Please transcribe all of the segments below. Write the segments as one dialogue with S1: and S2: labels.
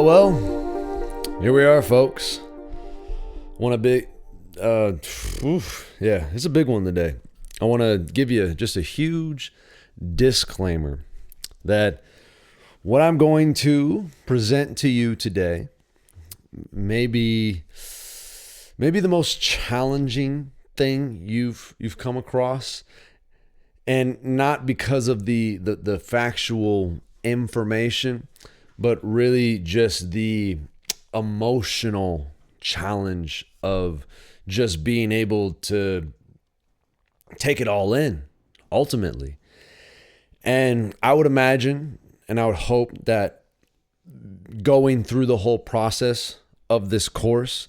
S1: Well, here we are, folks. Want a big, it's a big one today. I want to give you just a huge disclaimer that what I'm going to present to you today may be the most challenging thing you've come across, and not because of the factual information, but really just the emotional challenge of just being able to take it all in ultimately. And I would imagine and I would hope that going through the whole process of this course,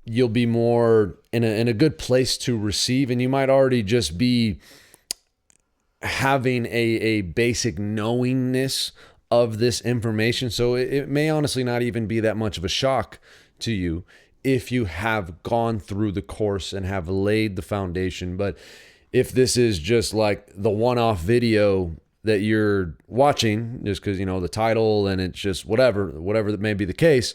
S1: you'll be more in a good place to receive, and you might already just be having a basic knowingness of this information. So it may honestly not even be that much of a shock to you if you have gone through the course and have laid the foundation. But if this is just like the one-off video that you're watching just because, the title and it's just whatever that may be the case,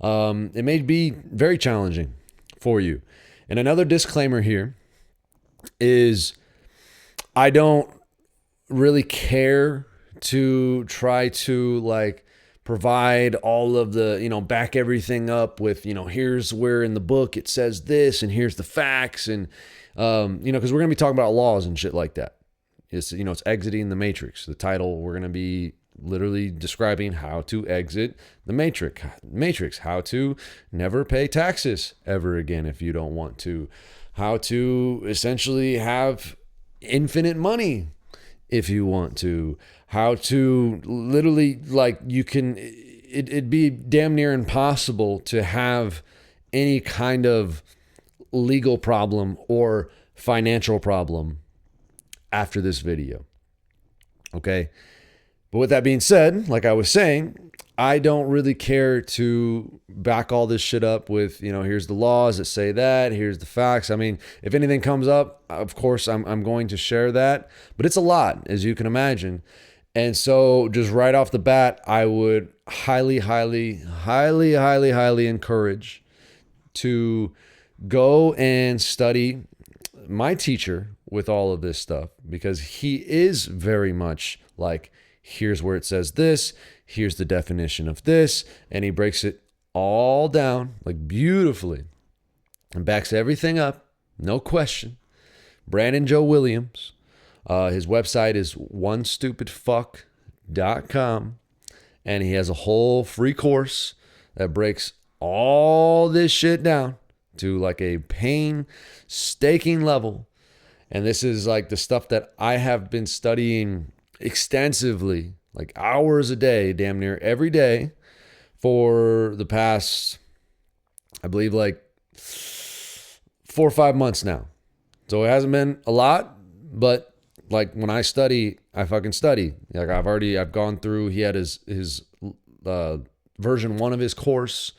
S1: it may be very challenging for you. And another disclaimer here is I don't really care to try to provide all of the, back everything up with, here's where in the book it says this and here's the facts. And, because we're going to be talking about laws and shit like that. It's exiting the matrix. The title, we're going to be literally describing how to exit the matrix, how to never pay taxes ever again if you don't want to, how to essentially have infinite money if you want to, how to literally it'd be damn near impossible to have any kind of legal problem or financial problem after this video. Okay. But with that being said, like I was saying, I don't really care to back all this shit up with, here's the laws that say that, here's the facts. I mean, if anything comes up, of course, I'm going to share that, but it's a lot, as you can imagine. And so just right off the bat, I would highly encourage to go and study my teacher with all of this stuff, because he is very much like, here's where it says this, here's the definition of this, and he breaks it all down beautifully and backs everything up, no question. Brandon Joe Williams. His website is onestupidfuck.com, and he has a whole free course that breaks all this shit down to a painstaking level. And this is the stuff that I have been studying extensively, hours a day, damn near every day for the past, I believe 4 or 5 months now. So it hasn't been a lot, but when I study, I fucking study. I've gone through, he had his version 1 of his course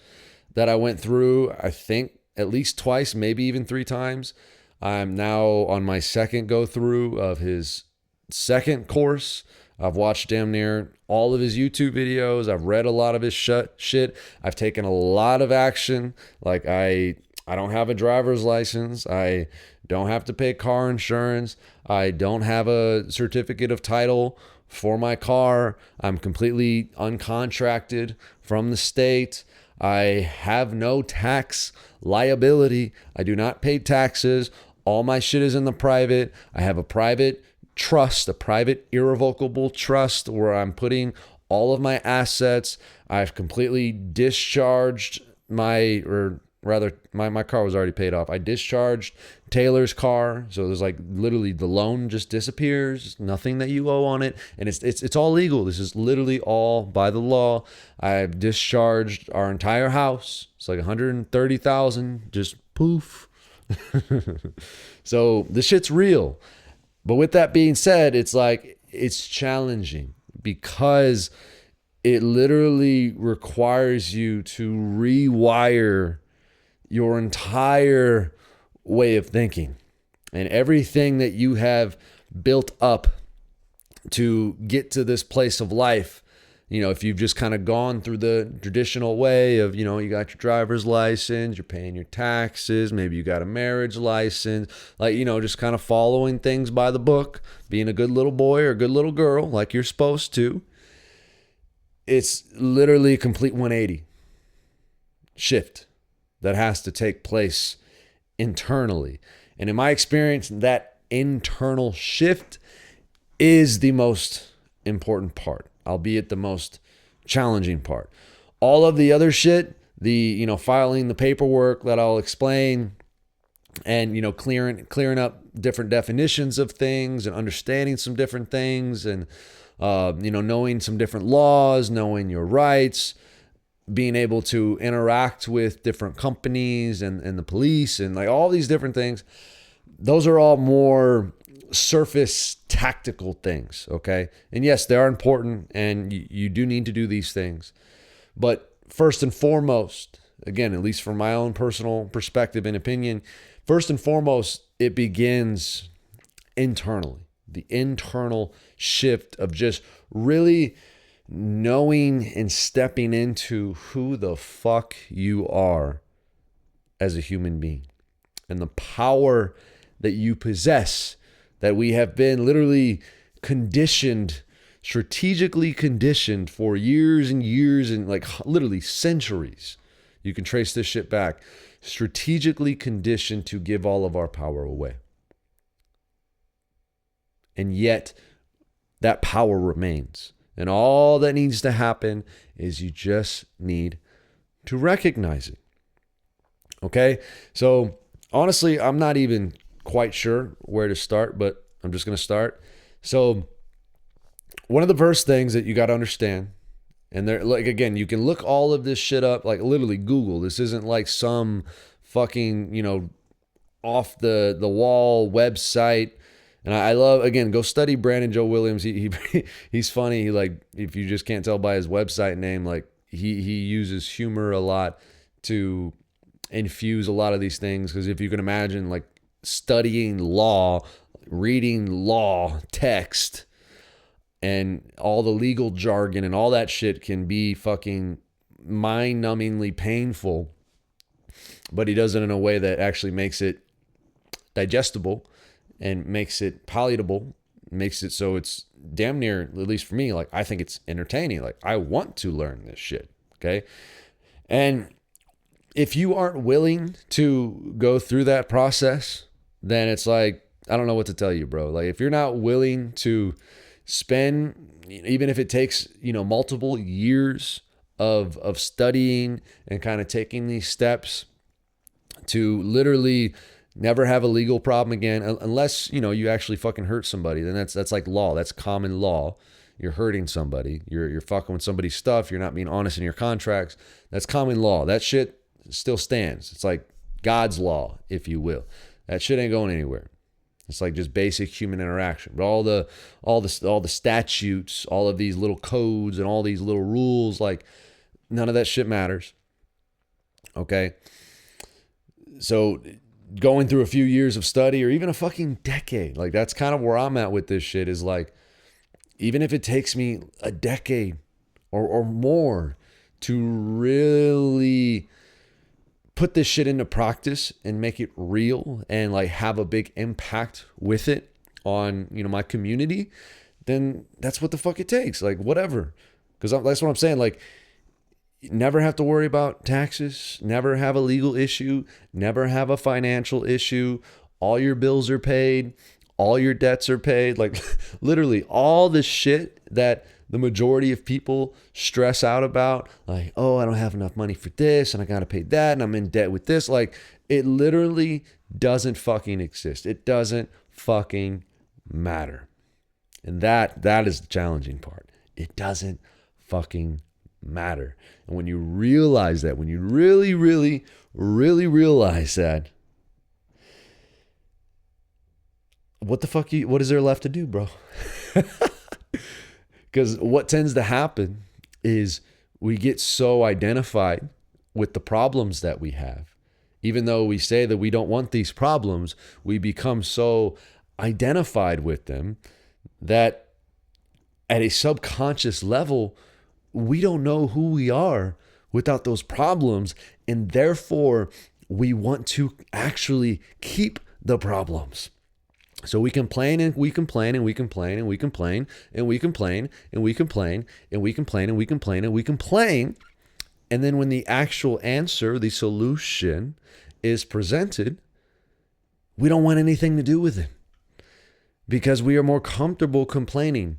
S1: that I went through, I think at least twice, maybe even 3 times. I'm now on my second go through of his second course. I've watched damn near all of his YouTube videos. I've read a lot of his shit. I've taken a lot of action. I don't have a driver's license. I don't have to pay car insurance. I don't have a certificate of title for my car. I'm completely uncontracted from the state. I have no tax liability. I do not pay taxes. All my shit is in the private. I have a private trust, a private irrevocable trust where I'm putting all of my assets. I've completely discharged my car was already paid off. I discharged Taylor's car. So there's literally the loan just disappears, nothing that you owe on it. And it's all legal. This is literally all by the law. I've discharged our entire house. It's $130,000, just poof. So this shit's real. But with that being said, it's challenging because it literally requires you to rewire your entire way of thinking and everything that you have built up to get to this place of life. if you've just kind of gone through the traditional way of, you got your driver's license, you're paying your taxes, maybe you got a marriage license, like, just kind of following things by the book, being a good little boy or a good little girl like you're supposed to. It's literally a complete 180 shift that has to take place internally. And in my experience, that internal shift is the most important part, albeit the most challenging part. All of the other shit, the, filing the paperwork that I'll explain, and, clearing up different definitions of things and understanding some different things, and, knowing some different laws, knowing your rights, being able to interact with different companies and the police and like all these different things. Those are all more surface tactical things, okay? And yes, they are important, and you do need to do these things. But first and foremost, again, at least from my own personal perspective and opinion, first and foremost, it begins internally. The internal shift of just really knowing and stepping into who the fuck you are as a human being, and the power that you possess, that we have been literally conditioned, strategically conditioned for years and years and like literally centuries. You can trace this shit back. Strategically conditioned to give all of our power away. And yet that power remains. And all that needs to happen is you just need to recognize it. Okay? So honestly, I'm not even quite sure where to start, but I'm just going to start. So one of the first things that you got to understand, and there, like, again, you can look all of this shit up, like literally Google. This isn't like some fucking, off the wall website. And I love, again, go study Brandon Joe Williams. He's funny. Like, if you just can't tell by his website name, like he uses humor a lot to infuse a lot of these things. Because if you can imagine, like, studying law, reading law text, and all the legal jargon and all that shit can be fucking mind-numbingly painful, but he does it in a way that actually makes it digestible and makes it palatable, makes it so it's damn near, at least for me, like, I think it's entertaining. Like, I want to learn this shit, okay? And if you aren't willing to go through that process, then it's like, I don't know what to tell you, bro. Like, if you're not willing to spend, even if it takes, multiple years of studying and kind of taking these steps to literally never have a legal problem again, unless, you actually fucking hurt somebody, then that's like law. That's common law. You're hurting somebody. You're fucking with somebody's stuff. You're not being honest in your contracts. That's common law. That shit still stands. It's like God's law, if you will. That shit ain't going anywhere. It's like just basic human interaction. But all the statutes, all of these little codes and all these little rules, like, none of that shit matters. Okay? So going through a few years of study, or even a fucking decade, like, that's kind of where I'm at with this shit, is like, even if it takes me a decade or more to really put this shit into practice and make it real and like have a big impact with it on, my community, then that's what the fuck it takes. Like, whatever. Because that's what I'm saying. Like, never have to worry about taxes, never have a legal issue, never have a financial issue. All your bills are paid, all your debts are paid. Like, literally all the shit that the majority of people stress out about, like, oh, I don't have enough money for this, and I got to pay that, and I'm in debt with this. Like, it literally doesn't fucking exist. It doesn't fucking matter. And that is the challenging part. It doesn't fucking matter. And when you realize that, when you really, really, really realize that, what is there left to do, bro? Because what tends to happen is we get so identified with the problems that we have. Even though we say that we don't want these problems, we become so identified with them that at a subconscious level, we don't know who we are without those problems. And therefore, we want to actually keep the problems. So we complain and we complain and we complain and we complain and we complain and we complain and we complain and we complain and we complain. And then when the actual answer, the solution is presented, we don't want anything to do with it because we are more comfortable complaining,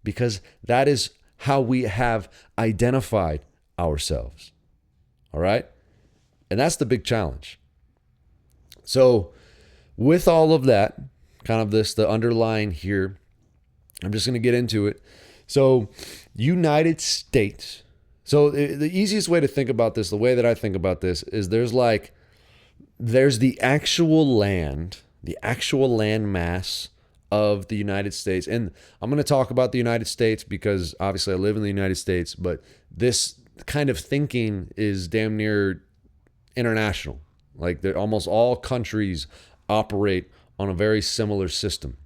S1: because that is how we have identified ourselves. All right? And that's the big challenge. So with all of that, kind of the underlying here, I'm just going to get into it. So United States. So the easiest way to think about this, the way that I think about this, is there's the actual land mass of the United States. And I'm going to talk about the United States because obviously I live in the United States, but this kind of thinking is damn near international. Like almost all countries operate on a very similar system.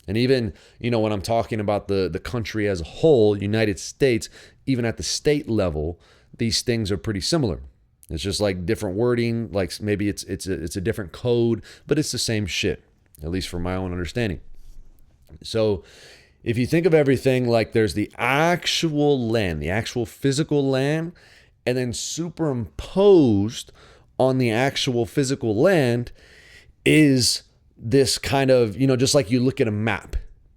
S1: And even, when I'm talking about the country as a whole, United States, even at the state level, these things are pretty similar. It's just like different wording, like maybe it's a different code, but it's the same shit, at least from my own understanding. So if you think of everything like there's the actual land, the actual physical land, and then superimposed on the actual physical land is this kind of, just like you look at a map.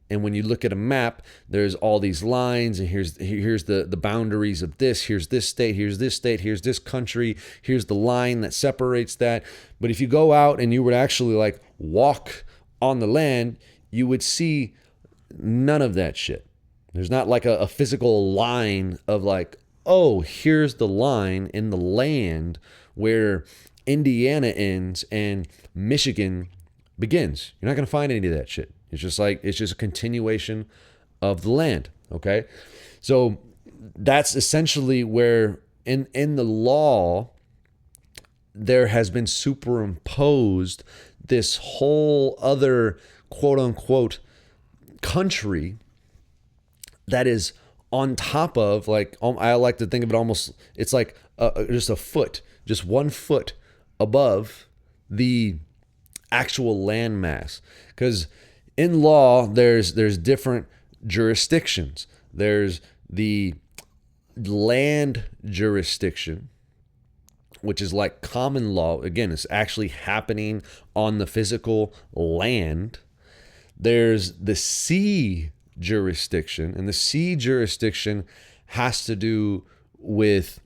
S1: And when you look at a map, there's all these lines, and here's the boundaries of this. Here's this state, here's this state, here's this country, here's the line that separates that. But if you go out and you would actually like walk on the land, you would see none of that shit. There's not like a physical line of like, oh, here's the line in the land where Indiana ends and Michigan begins. You're not going to find any of that shit. It's just a continuation of the land. Okay. So that's essentially where in the law, there has been superimposed this whole other quote unquote country that is on top of, like, I like to think of it almost, it's like just a foot, just 1 foot above the actual land mass. Because in law, there's different jurisdictions. There's the land jurisdiction, which is like common law. Again, it's actually happening on the physical land. There's the sea jurisdiction, and the sea jurisdiction has to do with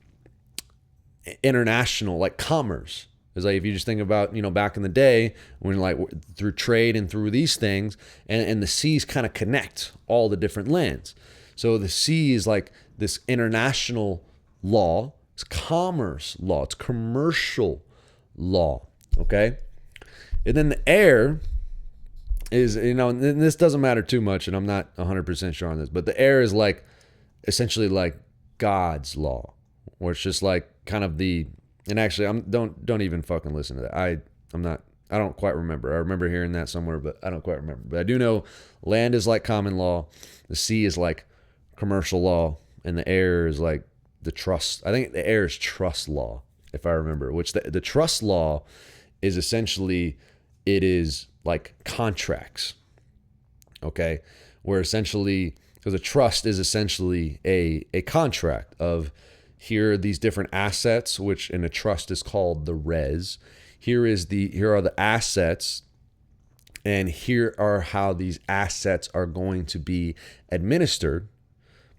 S1: international, like commerce. It's like if you just think about, back in the day when like through trade and through these things, and the seas kind of connect all the different lands. So the sea is like this international law, it's commerce law, it's commercial law, okay? And then the air is, and this doesn't matter too much, and I'm not 100% sure on this, but the air is like essentially like God's law, where it's just like kind of and actually don't even fucking listen to that. I don't quite remember. I remember hearing that somewhere, but I don't quite remember. But I do know land is like common law, the sea is like commercial law, and the air is like the trust. I think the air is trust law, if I remember, which the trust law is essentially, it is like contracts, okay? Where essentially, because a trust is essentially a contract of, here are these different assets, which in a trust is called the res. Here are the assets, and here are how these assets are going to be administered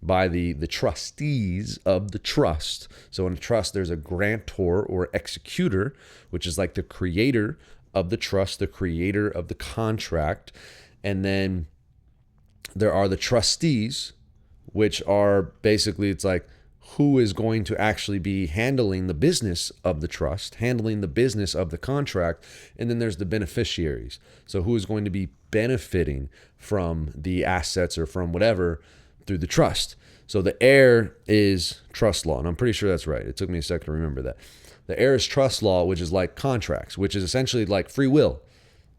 S1: by the trustees of the trust. So in a trust, there's a grantor or executor, which is like the creator of the trust, the creator of the contract. And then there are the trustees, which are basically, it's like, who is going to actually be handling the business of the trust, handling the business of the contract. And then there's the beneficiaries. So who is going to be benefiting from the assets or from whatever through the trust. So the air is trust law, and I'm pretty sure that's right. It took me a second to remember that. The air is trust law, which is like contracts, which is essentially like free will,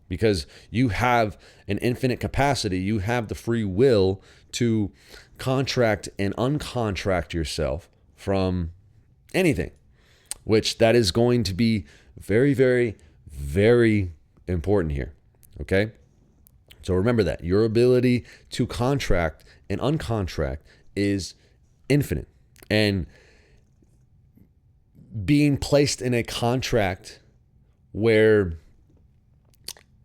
S1: because you have an infinite capacity. You have the free will to contract and uncontract yourself from anything, which that is going to be very, very, very important here. Okay. So remember that your ability to contract and uncontract is infinite. And being placed in a contract where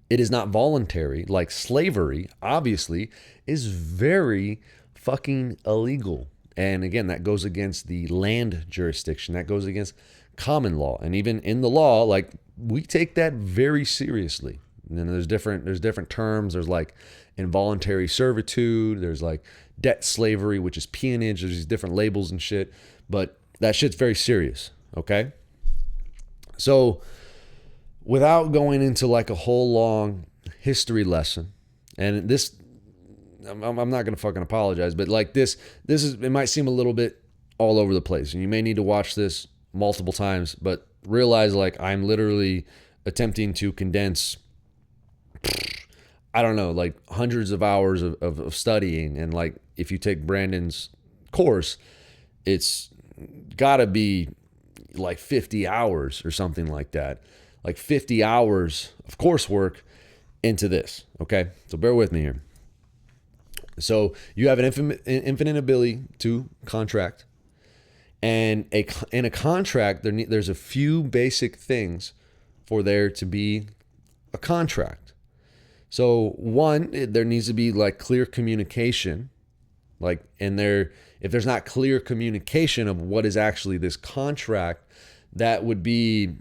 S1: it is not voluntary, like slavery, obviously, is very fucking illegal. And again, that goes against the land jurisdiction. That goes against common law. And even in the law, like, we take that very seriously. And then there's different terms. There's like involuntary servitude. There's like debt slavery, which is peonage. There's these different labels and shit. But that shit's very serious. Okay? So without going into like a whole long history lesson, and this, I'm not going to fucking apologize, but like this is, it might seem a little bit all over the place, and you may need to watch this multiple times, but realize like I'm literally attempting to condense, I don't know, like hundreds of hours of studying. And like, if you take Brandon's course, it's gotta be like 50 hours or something like that. Like 50 hours of coursework into this. Okay. So bear with me here. So you have an infinite ability to contract, and in a contract, there's a few basic things for there to be a contract. So one, there needs to be like clear communication, like, and if there's not clear communication of what is actually this contract, that would be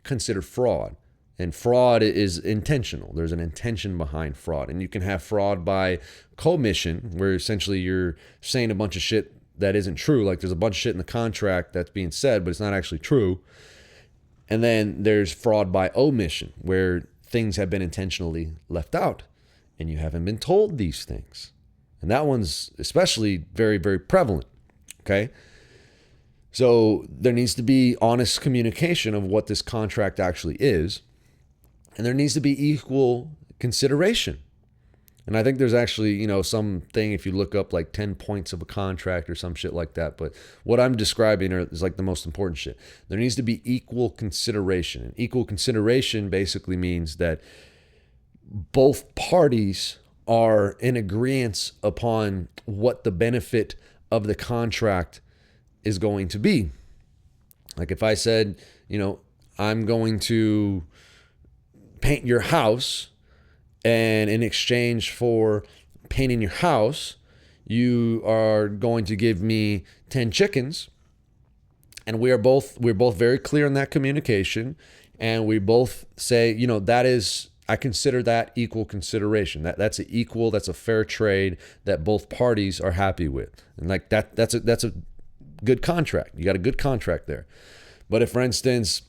S1: considered fraud. And fraud is intentional. There's an intention behind fraud. And you can have fraud by commission, where essentially you're saying a bunch of shit that isn't true. Like, there's a bunch of shit in the contract that's being said, but it's not actually true. And then there's fraud by omission, where things have been intentionally left out and you haven't been told these things. And that one's especially very, very prevalent. Okay. So there needs to be honest communication of what this contract actually is. And there needs to be equal consideration. And I think there's actually, something, if you look up like 10 points of a contract or some shit like that. But what I'm describing is like the most important shit. There needs to be equal consideration. And equal consideration basically means that both parties are in agreement upon what the benefit of the contract is going to be. Like if I said, I'm going to paint your house, and in exchange for painting your house, you are going to give me 10 chickens. And we're both very clear in that communication. And we both say, I consider that equal consideration. That's a fair trade that both parties are happy with. And like that's a good contract. You got a good contract there. But if, for instance,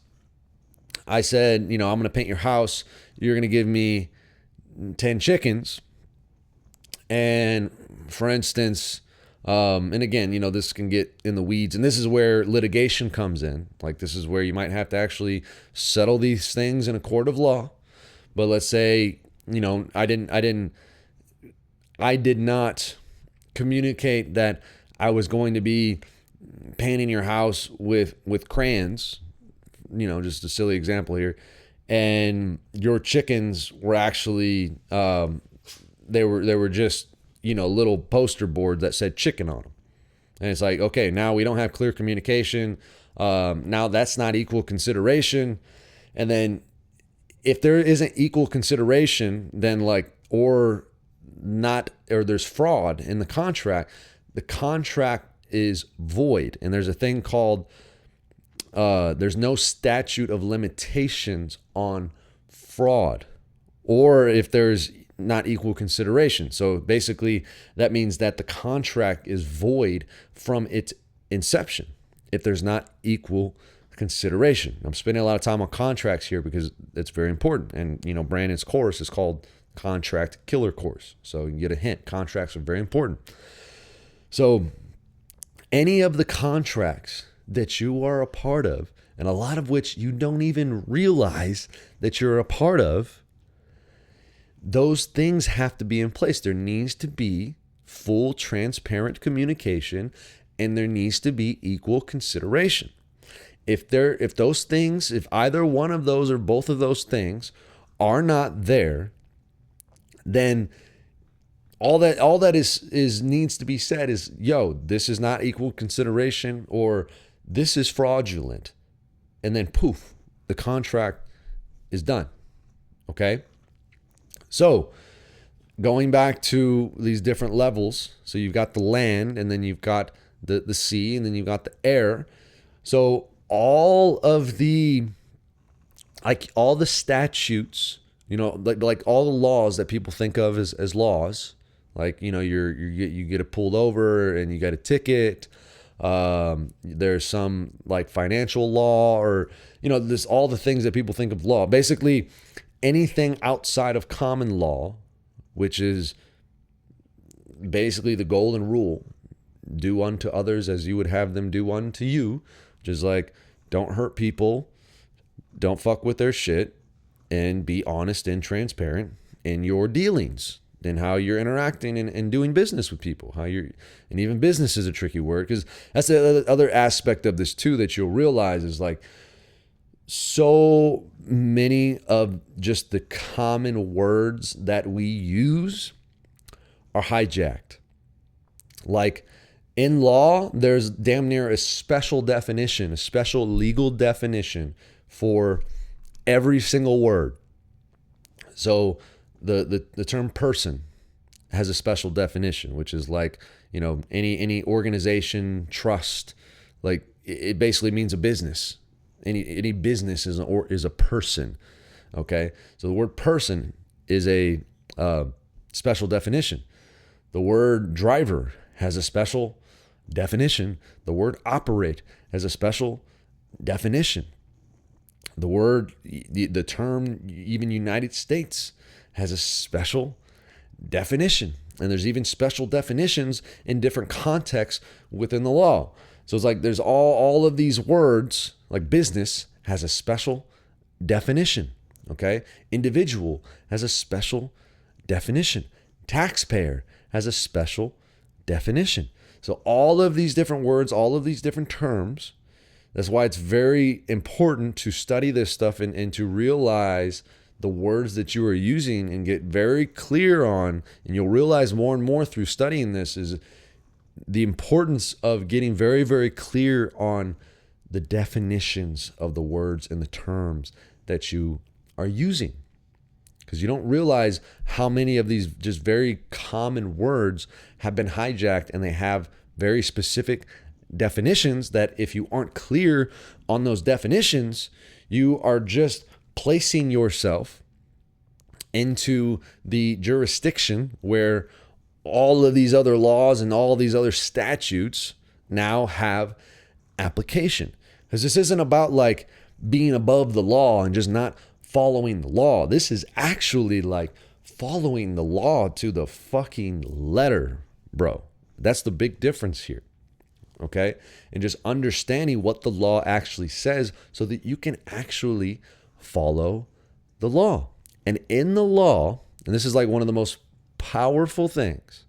S1: I said, I'm going to paint your house, you're going to give me 10 chickens. And for instance, and again, this can get in the weeds, and this is where litigation comes in. Like, this is where you might have to actually settle these things in a court of law. But let's say, I did not communicate that I was going to be painting your house with crayons, just a silly example here. And your chickens were actually, they were just, little poster boards that said chicken on them. And it's like, okay, now we don't have clear communication. Now that's not equal consideration. And then if there isn't equal consideration, then or there's fraud in the contract is void. And there's a thing called, there's no statute of limitations on fraud, or if there's not equal consideration. So basically that means that the contract is void from its inception if there's not equal consideration. I'm spending a lot of time on contracts here because it's very important. And, Brandon's course is called Contract Killer Course. So you can get a hint. Contracts are very important. So any of the contracts that you are a part of, and a lot of which you don't even realize that you're a part of, those things have to be in place. There needs to be full, transparent communication, and there needs to be equal consideration. If those things, if either one of those or both of those things are not there, then all that is needs to be said is, yo, this is not equal consideration, or this is fraudulent. And then poof, the contract is done. Okay? So, going back to these different levels, so you've got the land, and then you've got the sea, and then you've got the air. So all of the statutes, like all the laws that people think of as laws, like, you get it pulled over and you got a ticket. There's some like financial law, or this, all the things that people think of law. Basically, anything outside of common law, which is basically the golden rule: do unto others as you would have them do unto you. Which is like, don't hurt people, don't fuck with their shit, and be honest and transparent in your dealings and how you're interacting and doing business with people. And even business is a tricky word, because that's the other aspect of this too that you'll realize is like, so many of just the common words that we use are hijacked. Like, in law, there's damn near a special definition, a special legal definition for every single word. So the term person has a special definition, which is like, any organization, trust, like it basically means a business. Any business is a person. Okay, so the word person is a special definition. The word driver has a special definition. The word operate has a special definition. The term even United States has a special definition. And there's even special definitions in different contexts within the law. So it's like there's all of these words, like business has a special definition. Okay? Individual has a special definition. Taxpayer has a special definition. So all of these different words, all of these different terms, that's why it's very important to study this stuff and to realize the words that you are using and get very clear on. And you'll realize more and more through studying this is the importance of getting very, very clear on the definitions of the words and the terms that you are using. Because you don't realize how many of these just very common words have been hijacked, and they have very specific definitions that if you aren't clear on those definitions, you are just placing yourself into the jurisdiction where all of these other laws and all these other statutes now have application. Because this isn't about like being above the law and just not following the law. This is actually like following the law to the fucking letter, bro. That's the big difference here. Okay? And just understanding what the law actually says so that you can actually follow the law. And in the law, and this is like one of the most powerful things,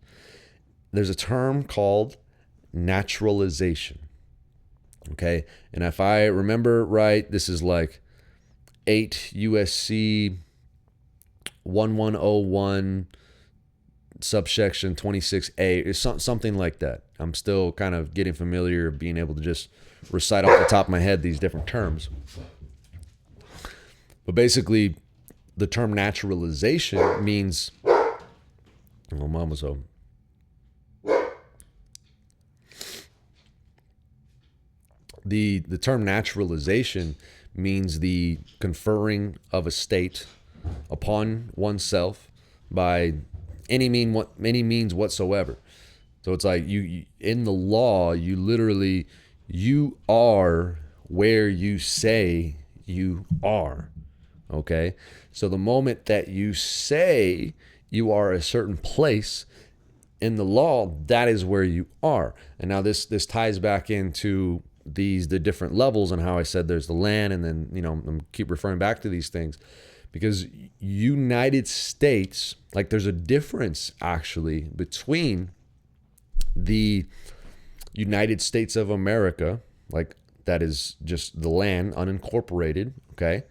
S1: there's a term called naturalization. Okay? And if I remember right, this is like 8 USC 1101 subsection 26A. It's something like that. I'm still kind of getting familiar, being able to just recite off the top of my head these different terms. But basically, the term naturalization means, oh, mama's home. The term naturalization means the conferring of a state upon oneself by any means whatsoever. So it's like you in the law, you are where you say you are. Okay? So the moment that you say you are a certain place in the law, that is where you are. And now this ties back into the different levels and how I said there's the land, and then I'm keep referring back to these things because United States, like there's a difference actually between the United States of America, like that is just the land, unincorporated, okay,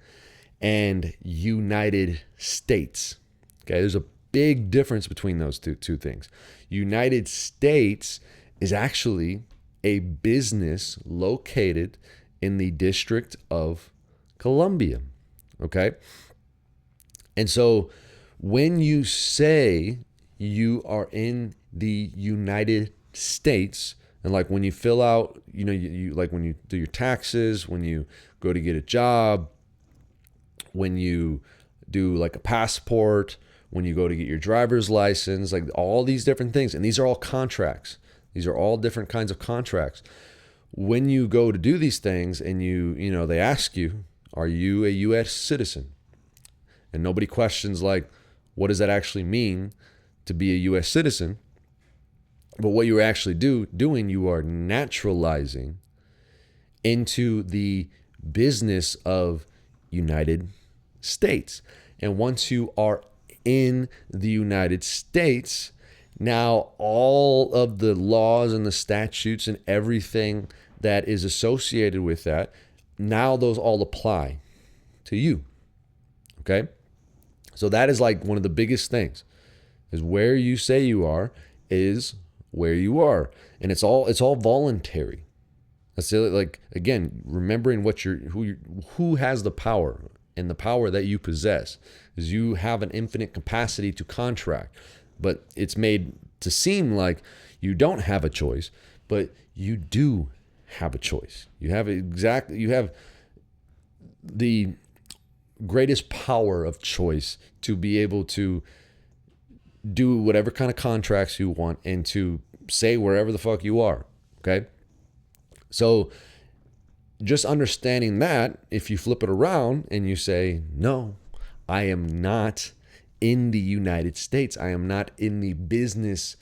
S1: and United States. Okay, there's a big difference between those two things. United States is actually a business located in the District of Columbia. Okay, and so when you say you are in the United States, and like when you fill out, you like when you do your taxes, when you go to get a job, when you do like a passport, when you go to get your driver's license, like all these different things. And these are all contracts. These are all different kinds of contracts. When you go to do these things and they ask you, are you a U.S. citizen? And nobody questions like, what does that actually mean to be a U.S. citizen? But what you're actually doing, you are naturalizing into the business of United States. And once you are in the United States, now all of the laws and the statutes and everything that is associated with that, now those all apply to you. Okay? So that is like one of the biggest things, is where you say you are is where you are. And it's all voluntary. That's like, again, remembering who has the power, and the power that you possess is you have an infinite capacity to contract, but it's made to seem like you don't have a choice, but you do have a choice. You have the greatest power of choice to be able to do whatever kind of contracts you want and to say wherever the fuck you are. Okay. So just understanding that, if you flip it around and you say, no, I am not in the United States. I am not in the business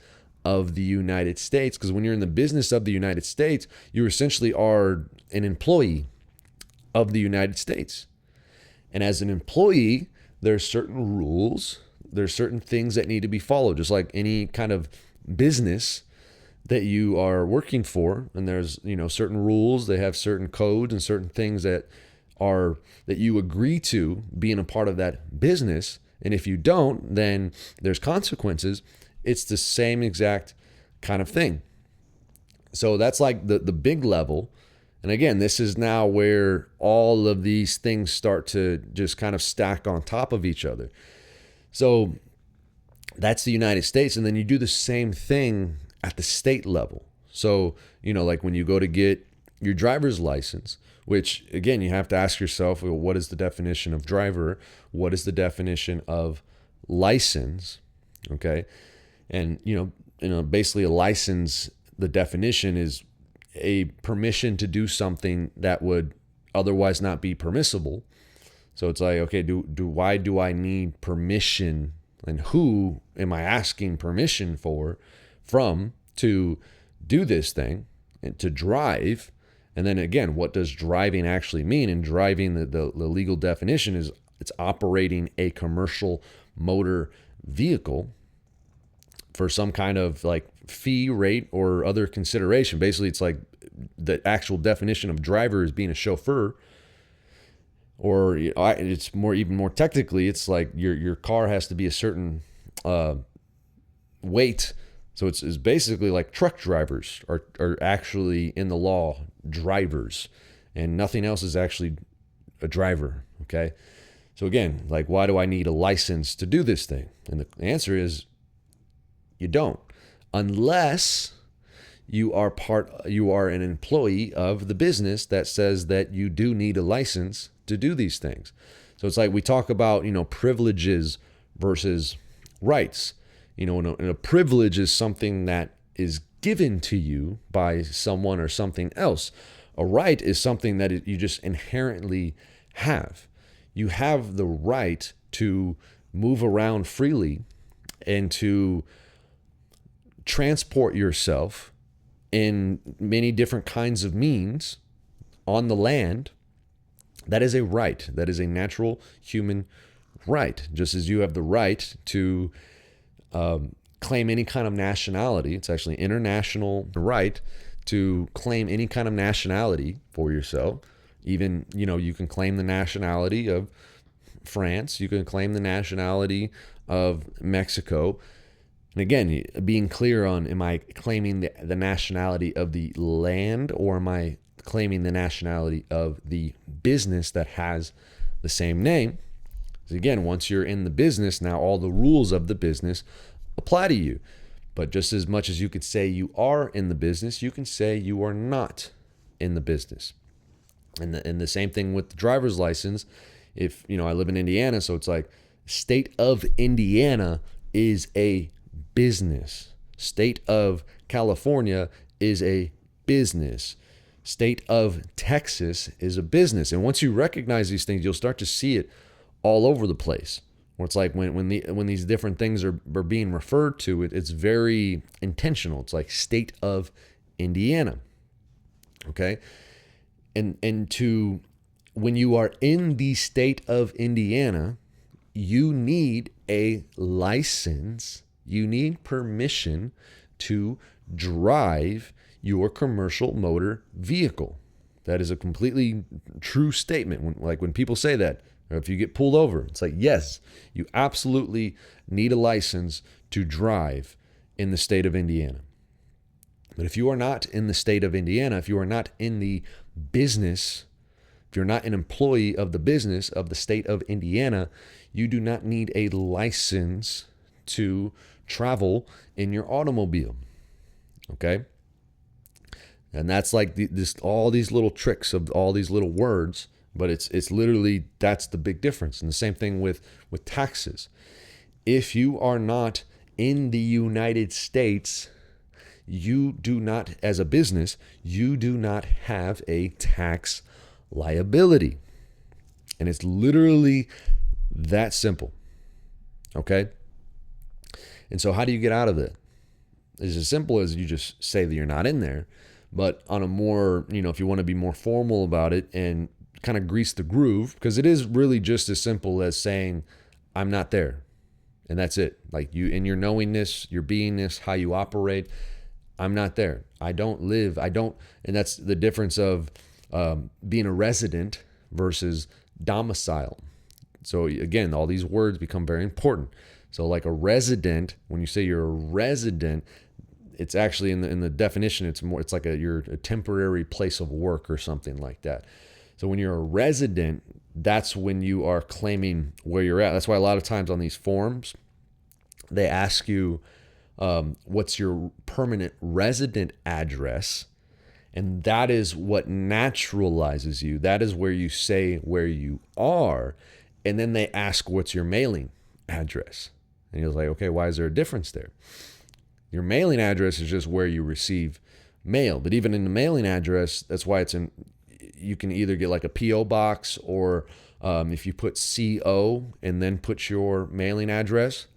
S1: of the United States. Because when you're in the business of the United States, you essentially are an employee of the United States. And as an employee, there's certain rules, there's certain things that need to be followed, just like any kind of business that you are working for. And there's, certain rules, they have certain codes and certain things that you agree to being a part of that business. And if you don't, then there's consequences. It's the same exact kind of thing. So that's like the big level. And again, this is now where all of these things start to just kind of stack on top of each other. So that's the United States. And then you do the same thing at the state level. So, like when you go to get your driver's license, which again, you have to ask yourself, well, what is the definition of driver? What is the definition of license? Okay. And, basically a license, the definition is a permission to do something that would otherwise not be permissible. So it's like, okay, why do I need permission, and who am I asking permission from to do this thing and to drive? And then again, what does driving actually mean? And driving, the legal definition is it's operating a commercial motor vehicle for some kind of like fee, rate, or other consideration. Basically, it's like the actual definition of driver is being a chauffeur. Or it's even more technically, it's like your car has to be a certain weight. So it's basically like truck drivers are actually in the law drivers, and nothing else is actually a driver. Okay. So again, like, why do I need a license to do this thing? And the answer is you don't, unless you are an employee of the business that says that you do need a license to do these things. So it's like we talk about, privileges versus rights. And a privilege is something that is given to you by someone or something else. A right is something that you just inherently have. You have the right to move around freely and to transport yourself in many different kinds of means on the land. That is a right. That is a natural human right. Just as you have the right to claim any kind of nationality. It's actually international right to claim any kind of nationality for yourself. Even, you can claim the nationality of France. You can claim the nationality of Mexico. And again, being clear on, am I claiming the nationality of the land, or am I claiming the nationality of the business that has the same name? Because again, once you're in the business, now all the rules of the business apply to you. But just as much as you could say you are in the business, you can say you are not in the business. And the same thing with the driver's license. If, I live in Indiana, so it's like state of Indiana is a business. State of California is a business. State of Texas is a business. And once you recognize these things, you'll start to see it all over the place. Where it's like when these different things are being referred to, it's very intentional. It's like state of Indiana. Okay? And when you are in the state of Indiana, you need a license. You need permission to drive your commercial motor vehicle. That is a completely true statement. When people say that, or if you get pulled over, it's like, yes, you absolutely need a license to drive in the state of Indiana. But if you are not in the state of Indiana, if you are not in the business, if you're not an employee of the business of the state of Indiana, you do not need a license to travel in your automobile. Okay? And that's like all these little tricks of all these little words, but it's literally, that's the big difference. And the same thing with taxes. If you are not in the United States, you do not, as a business, you do not have a tax liability. And it's literally that simple. Okay? And so how do you get out of it? It's as simple as you just say that you're not in there. But on a more, if you want to be more formal about it and kind of grease the groove, because it is really just as simple as saying, I'm not there. And that's it. Like you, in your knowingness, your beingness, how you operate, I'm not there. And that's the difference of being a resident versus domicile. So again, all these words become very important. So like a resident, when you say you're a resident, it's actually in the definition, it's like you're a temporary place of work or something like that. So when you're a resident, that's when you are claiming where you're at. That's why a lot of times on these forms, they ask you, what's your permanent resident address? And that is what naturalizes you. That is where you say where you are. And then they ask, what's your mailing address? And you're like, okay, why is there a difference there? Your mailing address is just where you receive mail. But even in the mailing address, that's why you can either get like a P.O. box, or if you put CO and then put your mailing address,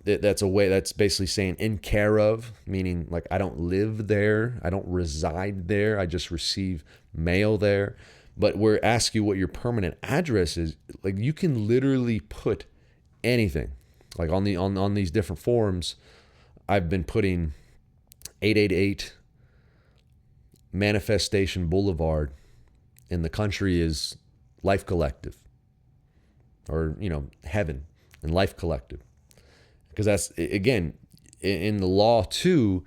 S1: that's basically saying in care of, meaning like I don't live there, I don't reside there, I just receive mail there. But we're asking you what your permanent address is. Like you can literally put anything. Like on these different forms, I've been putting 888 Manifestation Boulevard, and the country is Life Collective, or Heaven and Life Collective. Because that's, again, in the law too,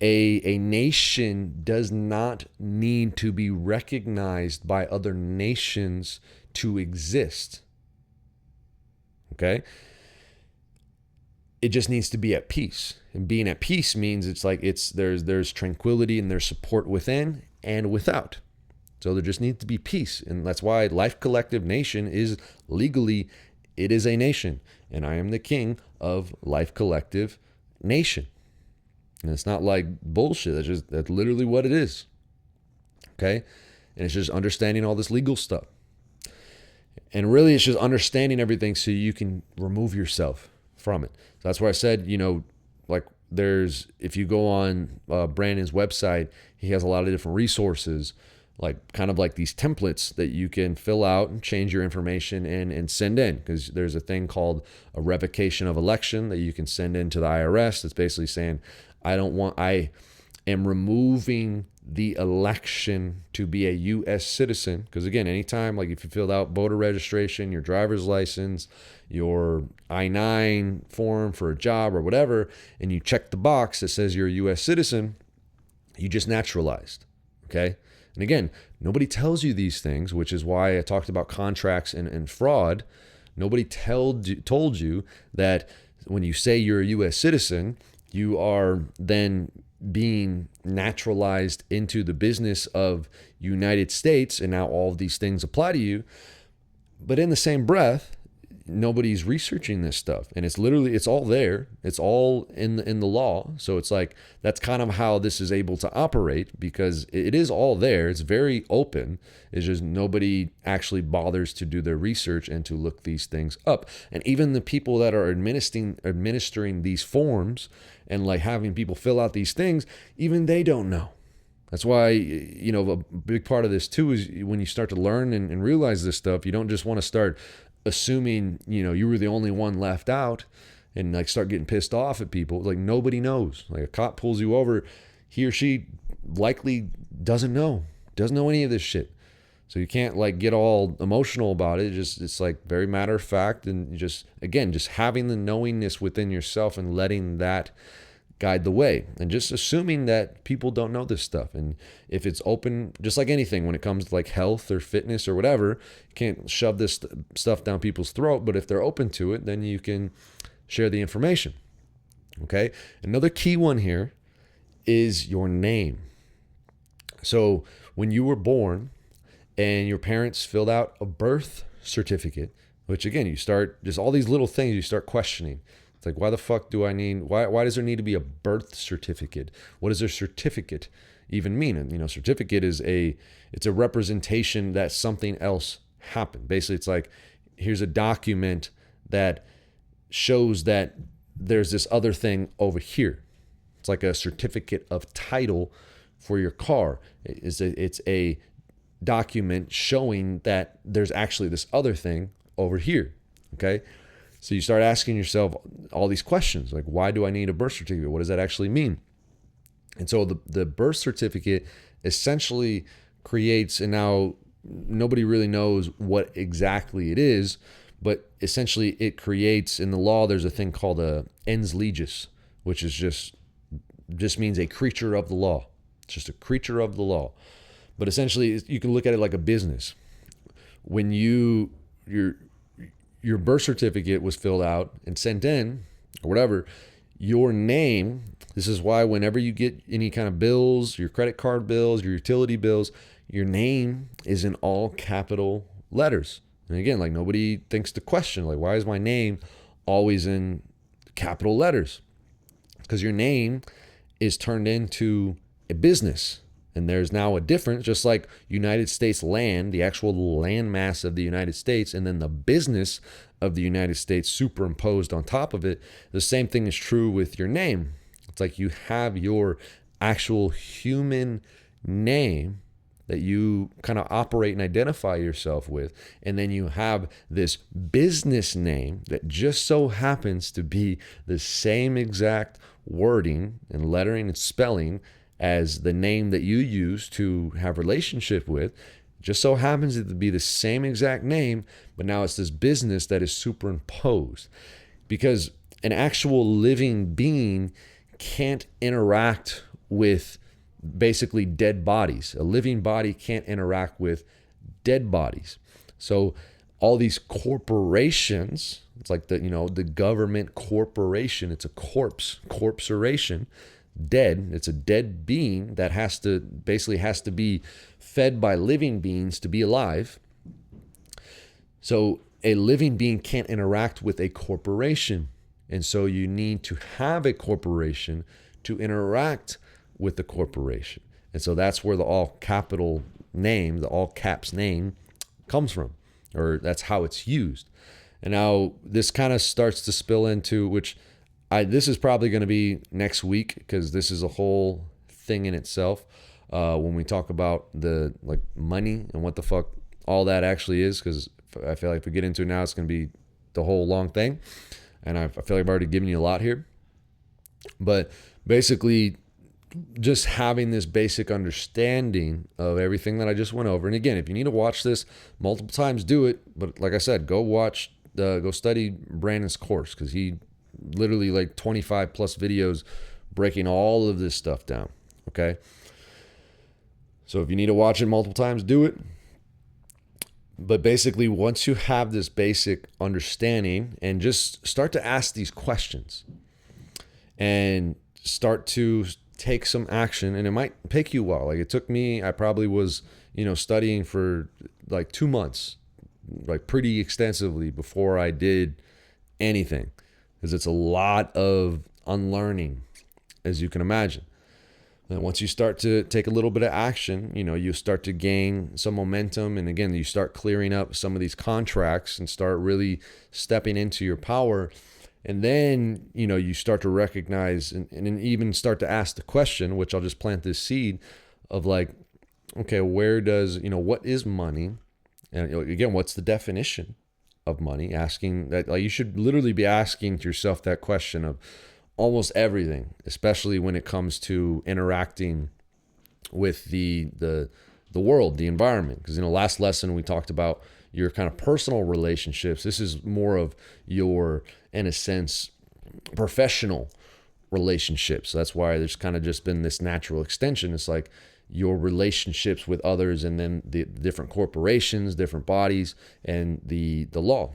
S1: a nation does not need to be recognized by other nations to exist. Okay? It just needs to be at peace. And being at peace means there's tranquility and there's support within and without. So there just needs to be peace. And that's why Life Collective Nation is legally, it is a nation. And I am the king of Life Collective Nation. And it's not like bullshit. That's literally what it is. Okay? And it's just understanding all this legal stuff. And really it's just understanding everything so you can remove yourself from it. So that's why I said, like if you go on Brandon's website, he has a lot of different resources like kind of like these templates that you can fill out and change your information in and send in, because there's a thing called a revocation of election that you can send in to the IRS. That's basically saying, I am removing the election to be a U.S. citizen. Because again, anytime, like if you filled out voter registration, your driver's license, your I-9 form for a job or whatever, and you check the box that says you're a U.S. citizen, you just naturalized, okay? And again, nobody tells you these things, which is why I talked about contracts and fraud. Nobody told you that when you say you're a U.S. citizen, you are then being naturalized into the business of United States, and now all of these things apply to you. But in the same breath, nobody's researching this stuff, and it's all there. It's all in the law. So it's like, that's kind of how this is able to operate, because it is all there. It's very open. It's just nobody actually bothers to do their research and to look these things up. And even the people that are administering these forms and like having people fill out these things, even they don't know. That's why, a big part of this too is when you start to learn and realize this stuff, you don't just want to start assuming, you were the only one left out and like start getting pissed off at people. Like, nobody knows. Like, a cop pulls you over, he or she likely doesn't know any of this shit. So you can't like get all emotional about it. It's like very matter of fact, and just having the knowingness within yourself and letting that guide the way, and just assuming that people don't know this stuff. And if it's open, just like anything, when it comes to like health or fitness or whatever, you can't shove this stuff down people's throat. But if they're open to it, then you can share the information. Okay. Another key one here is your name. So when you were born and your parents filled out a birth certificate, which again, you start just all these little things you start questioning. It's like, why the fuck do I need, why does there need to be a birth certificate? What does a certificate even mean? And, certificate it's a representation that something else happened. Basically, it's like, here's a document that shows that there's this other thing over here. It's like a certificate of title for your car. It's a document showing that there's actually this other thing over here. Okay. So you start asking yourself all these questions, like, why do I need a birth certificate? What does that actually mean? And so the birth certificate essentially creates, and now nobody really knows what exactly it is, but essentially it creates, in the law, there's a thing called a ens legis, which is just means a creature of the law. It's just a creature of the law. But essentially, you can look at it like a business. When your birth certificate was filled out and sent in, or whatever, your name, this is why whenever you get any kind of bills, your credit card bills, your utility bills, your name is in all capital letters. And again, like, nobody thinks to question, like, why is my name always in capital letters? Because your name is turned into a business. And there's now a difference, just like United States land, the actual land mass of the United States, and then the business of the United States superimposed on top of it. The same thing is true with your name. It's like you have your actual human name that you kind of operate and identify yourself with. And then you have this business name that just so happens to be the same exact wording and lettering and spelling as the name that you use to have relationship with. Just so happens to be the same exact name, but now it's this business that is superimposed, because an actual living being can't interact with basically dead bodies. A living body can't interact with dead bodies. So all these corporations, it's like the government corporation, it's a corporation, dead. It's a dead being that has to be fed by living beings to be alive. So a living being can't interact with a corporation. And so you need to have a corporation to interact with the corporation. And so that's where the all capital name, the all caps name comes from, or that's how it's used. And now this kind of starts to spill into, which this is probably going to be next week, because this is a whole thing in itself. when we talk about the like money and what the fuck all that actually is, because I feel like if we get into it now, it's going to be the whole long thing. And I feel like I've already given you a lot here. But basically, just having this basic understanding of everything that I just went over. And again, if you need to watch this multiple times, do it. But like I said, go study Brandon's course, because he literally like 25 plus videos breaking all of this stuff down. Okay. So if you need to watch it multiple times, do it. But basically, once you have this basic understanding and just start to ask these questions and start to take some action, and it might take you a while. Like it took me, I probably was, studying for like 2 months, like pretty extensively before I did anything, because it's a lot of unlearning, as you can imagine. And once you start to take a little bit of action, you start to gain some momentum. And again, you start clearing up some of these contracts and start really stepping into your power. And then, you start to recognize and even start to ask the question, which I'll just plant this seed of like, okay, where does, what is money? And again, what's the definition of money? Asking that, like, you should literally be asking yourself that question of almost everything, especially when it comes to interacting with the world, the environment. Because in the last lesson, we talked about your kind of personal relationships. This is more of your, in a sense, professional relationships. So that's why there's kind of just been this natural extension. It's like your relationships with others, and then the different corporations, different bodies, and the law.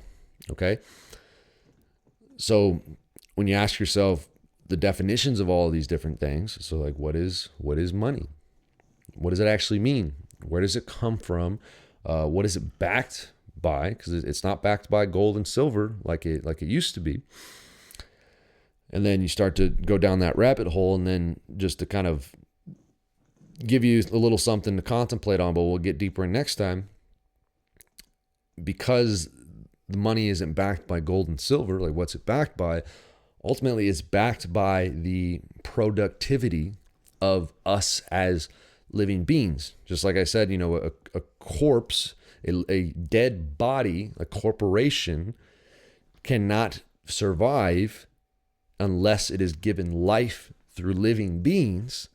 S1: Okay. So when you ask yourself the definitions of all of these different things, so like what is money? What does it actually mean? Where does it come from? What is it backed by? Because it's not backed by gold and silver like it used to be. And then you start to go down that rabbit hole, and then just to kind of give you a little something to contemplate on, but we'll get deeper in next time. Because the money isn't backed by gold and silver, like what's it backed by? Ultimately, it's backed by the productivity of us as living beings. Just like I said, a corpse, a dead body, a corporation cannot survive unless it is given life through living beings.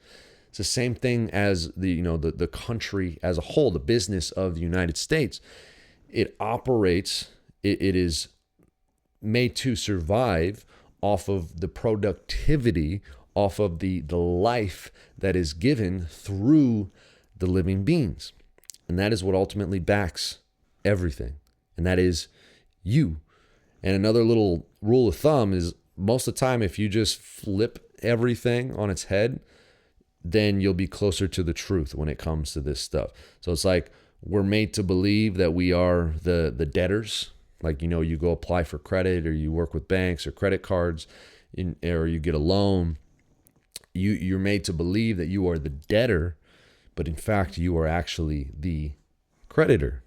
S1: It's the same thing as the country as a whole, the business of the United States. It operates, it is made to survive off of the productivity, off of the life that is given through the living beings. And that is what ultimately backs everything. And that is you. And another little rule of thumb is, most of the time, if you just flip everything on its head, then you'll be closer to the truth when it comes to this stuff. So it's like we're made to believe that we are the debtors. Like, you go apply for credit, or you work with banks or credit cards, or you get a loan. You're made to believe that you are the debtor, but in fact, you are actually the creditor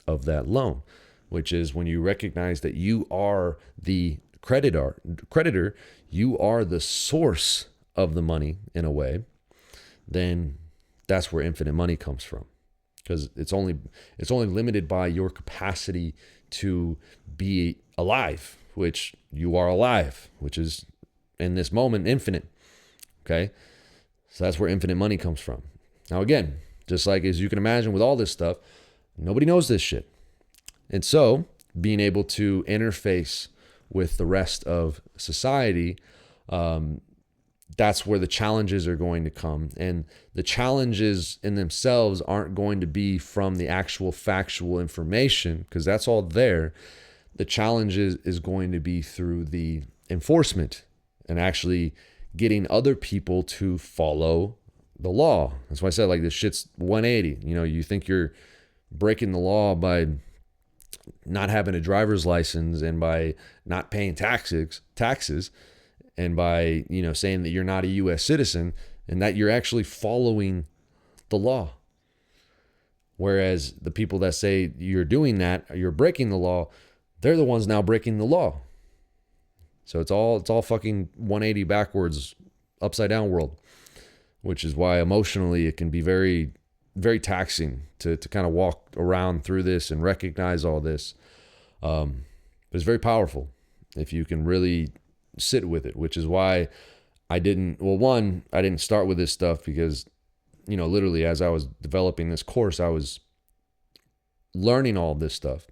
S1: of that loan, which is when you recognize that you are the creditor, you are the source of the money in a way, then that's where infinite money comes from. Because it's only limited by your capacity to be alive, which you are alive, which is in this moment infinite. Okay, so that's where infinite money comes from. Now again, just like as you can imagine with all this stuff, nobody knows this shit. And so being able to interface with the rest of society, that's where the challenges are going to come. And the challenges in themselves aren't going to be from the actual factual information, because that's all there. The challenge is going to be through the enforcement and actually getting other people to follow the law. That's why I said, like, this shit's 180. You think you're breaking the law by not having a driver's license and by not paying taxes and by, saying that you're not a U.S. citizen, and that you're actually following the law. Whereas the people that say you're doing that, you're breaking the law, they're the ones now breaking the law. So it's all fucking 180 backwards, upside down world. which is why emotionally it can be very, very taxing to kind of walk around through this and recognize all this. But it's very powerful if you can really sit with it, which is why I didn't start with this stuff because, literally as I was developing this course, I was learning all this stuff.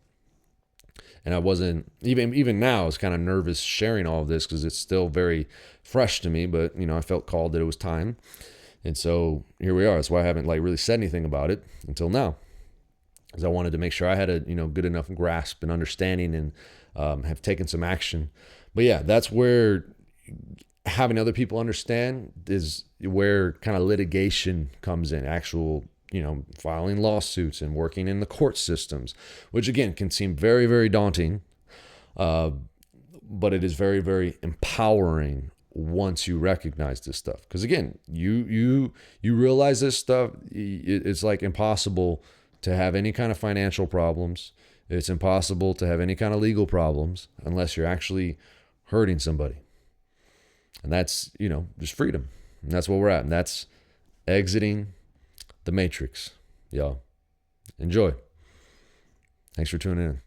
S1: And I wasn't, even now, I was kind of nervous sharing all of this because it's still very fresh to me, but, I felt called that it was time. And so here we are. That's why I haven't really said anything about it until now, because I wanted to make sure I had a, good enough grasp and understanding and have taken some action. But yeah, that's where having other people understand is where kind of litigation comes in, actual, filing lawsuits and working in the court systems, which again can seem very, very daunting. But it is very, very empowering once you recognize this stuff. Because again, you realize this stuff, it's like impossible to have any kind of financial problems. It's impossible to have any kind of legal problems unless you're actually hurting somebody. And that's, just freedom. And that's where we're at. And that's exiting the matrix. Y'all enjoy. Thanks for tuning in.